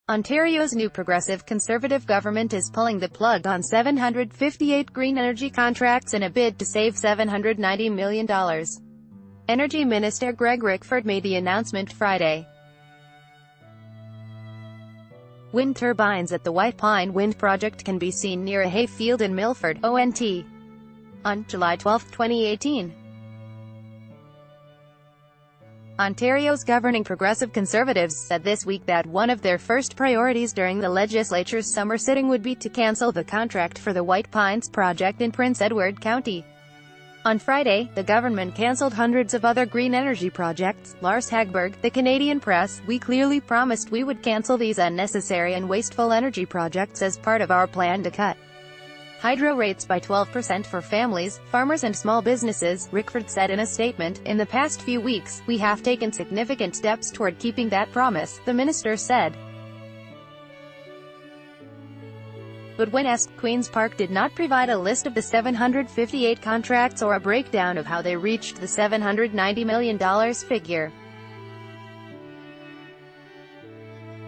Ontario's new progressive Conservative government is pulling the plug on 758 green energy contracts in a bid to save $790 million. Energy Minister Greg Rickford made the announcement Friday. Wind turbines at the White Pine Wind Project can be seen near a hay field in Milford, ONT, on July 12, 2018. Ontario's governing Progressive Conservatives said this week that one of their first priorities during the legislature's summer sitting would be to cancel the contract for the White Pines project in Prince Edward County. On Friday, the government cancelled hundreds of other green energy projects. Lars Hagberg, the Canadian Press, "We clearly promised we would cancel these unnecessary and wasteful energy projects as part of our plan to cut hydro rates by 12% for families, farmers and small businesses," Rickford said in a statement. "In the past few weeks, we have taken significant steps toward keeping that promise," the minister said. But when asked, Queen's Park did not provide a list of the 758 contracts or a breakdown of how they reached the $790 million figure.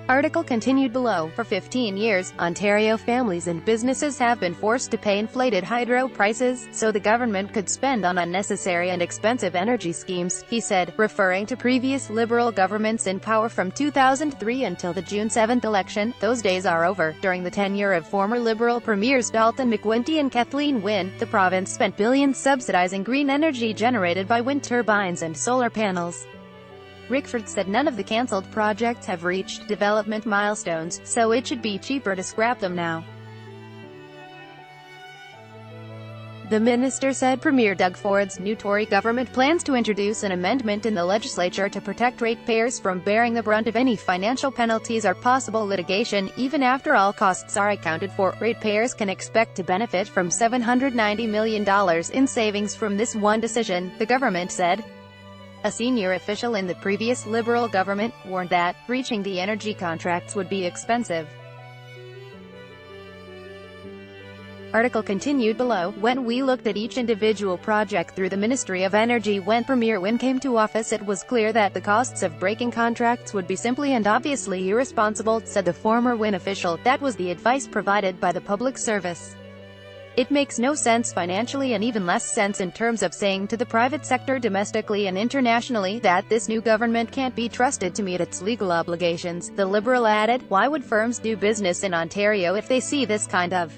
Article continued below. For 15 years, Ontario families and businesses have been forced to pay inflated hydro prices, so the government could spend on unnecessary and expensive energy schemes, he said, referring to previous Liberal governments in power from 2003 until the June 7 election. Those days are over. During the tenure of former Liberal Premiers Dalton McGuinty and Kathleen Wynne, the province spent billions subsidizing green energy generated by wind turbines and solar panels. Rickford said none of the cancelled projects have reached development milestones, so it should be cheaper to scrap them now. The minister said Premier Doug Ford's new Tory government plans to introduce an amendment in the legislature to protect ratepayers from bearing the brunt of any financial penalties or possible litigation. Even after all costs are accounted for, ratepayers can expect to benefit from $790 million in savings from this one decision, the government said. A senior official in the previous Liberal government warned that breaching the energy contracts would be expensive. Article continued below. When we looked at each individual project through the Ministry of Energy when Premier Wynne came to office, it was clear that the costs of breaking contracts would be simply and obviously irresponsible, said the former Wynne official. That was the advice provided by the public service. It makes no sense financially and even less sense in terms of saying to the private sector domestically and internationally that this new government can't be trusted to meet its legal obligations, the Liberal added. Why would firms do business in Ontario if they see this kind of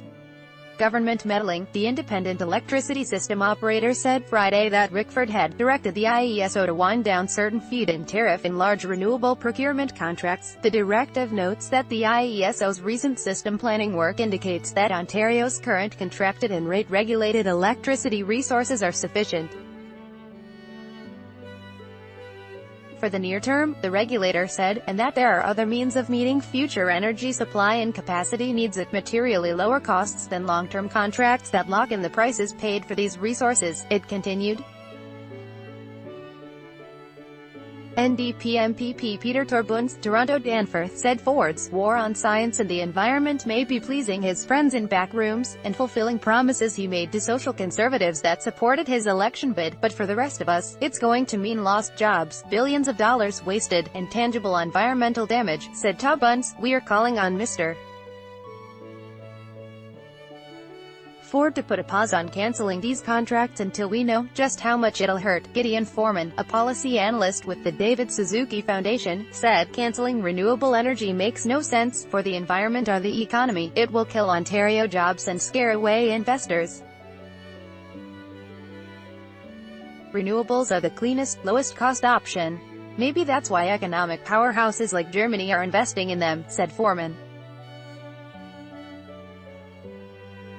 government meddling? The independent electricity system operator said Friday that Rickford had directed the IESO to wind down certain feed-in tariff in large renewable procurement contracts. The directive notes that the IESO's recent system planning work indicates that Ontario's current contracted and rate-regulated electricity resources are sufficient for the near term, the regulator said, and that there are other means of meeting future energy supply and capacity needs at materially lower costs than long-term contracts that lock in the prices paid for these resources, it continued. NDP MPP Peter Torbunds, Toronto Danforth, said Ford's war on science and the environment may be pleasing his friends in back rooms, and fulfilling promises he made to social conservatives that supported his election bid, but for the rest of us, it's going to mean lost jobs, billions of dollars wasted, and tangible environmental damage, said Torbunds. We are calling on Mr. Ford to put a pause on cancelling these contracts until we know just how much it'll hurt. Gideon Foreman, a policy analyst with the David Suzuki Foundation, said cancelling renewable energy makes no sense for the environment or the economy. It will kill Ontario jobs and scare away investors. Renewables are the cleanest, lowest-cost option. Maybe that's why economic powerhouses like Germany are investing in them, said Foreman.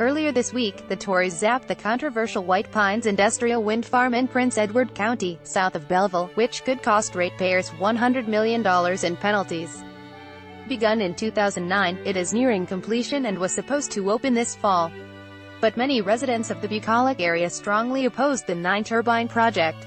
Earlier this week, the Tories zapped the controversial White Pines industrial wind farm in Prince Edward County, south of Belleville, which could cost ratepayers $100 million in penalties. Begun in 2009, it is nearing completion and was supposed to open this fall. But many residents of the bucolic area strongly opposed the 9-turbine project.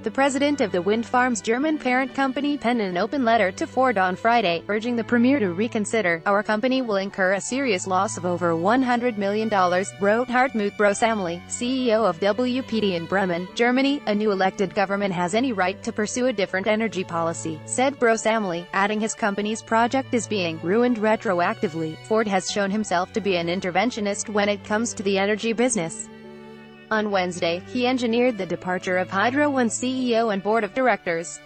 The president of the wind farm's German parent company penned an open letter to Ford on Friday, urging the premier to reconsider. "Our company will incur a serious loss of over $100 million, wrote Hartmut Brosamli, CEO of WPD in Bremen, Germany. A new elected government has any right to pursue a different energy policy," said Brosamli, adding his company's project is being ruined retroactively. Ford has shown himself to be an interventionist when it comes to the energy business. On Wednesday, he engineered the departure of Hydro One's CEO and board of directors.